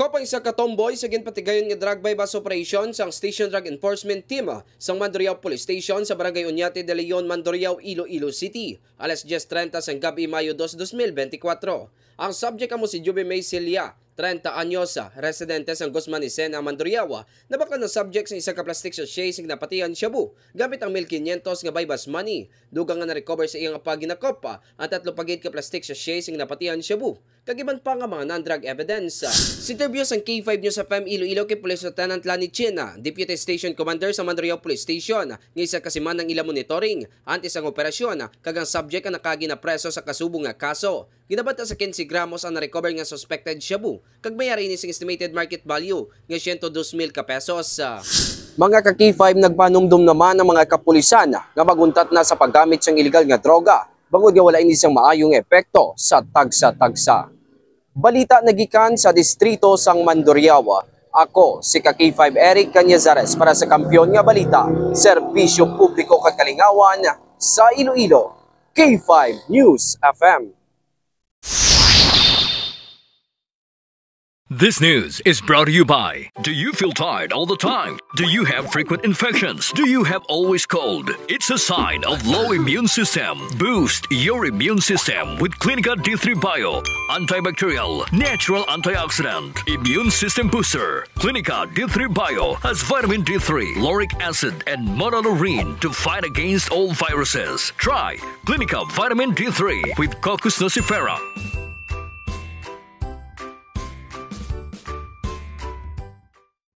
Nakopang isa ka tomboy sa ginpatigayon nga drug bypass operation sang Station Drug Enforcement Team sang Mandurriao Police Station sa Barangay Oñate de Leon, Mandurriao, Iloilo City. Alas 10:30 sang gabi Mayo 2, 2024. Ang subject amo si Juby May Celia, 30 anyos, residente sang Guzman Isena, Mandurriao, nabaklan na subject sa isa ka plastic sachet sing napatian Shabu gamit ang 1,500 nga bypass money. Dugang nga na-recover sa iyang paginakop ang 3 pagid ka plastic sachet sing napatian Shabu. Kagiban pa nga mga non-drug evidence. Si interview sang K5 News FM Iloilo kay Police Lieutenant Lani China, Deputy Station Commander sa Mandurriao Police Station, nga isa kasiman ng ilang monitoring antes ang operasyon kagang subject ang nakagi na preso sa kasubong nga kaso. Ginabata sa 15 gramos ang na-recover nga suspected shabu, kag mayari ni sing estimated market value nga 102,000 ka pesos. Mga ka-K5 nagpanumdum naman ang mga kapulisan nga maguntat na sa paggamit sang illegal nga droga, bangod nga wala ini siyang maayong epekto sa tagsa-tagsa. Balita nagikan sa distrito sang Mandurriao. Ako si ka-K5 Eric Canyazares para sa Kampiyon nga Balita, Serbisyo Publiko kag Kalingawan sa Iloilo. K5 News FM. This news is brought to you by, do you feel tired all the time? Do you have frequent infections? Do you have always cold? It's a sign of low immune system. Boost your immune system with Clinica D3 Bio, antibacterial, natural antioxidant, immune system booster. Clinica D3 Bio has vitamin D3, lauric acid, and monolurine to fight against all viruses. Try Clinica Vitamin D3 with Coccus nocifera.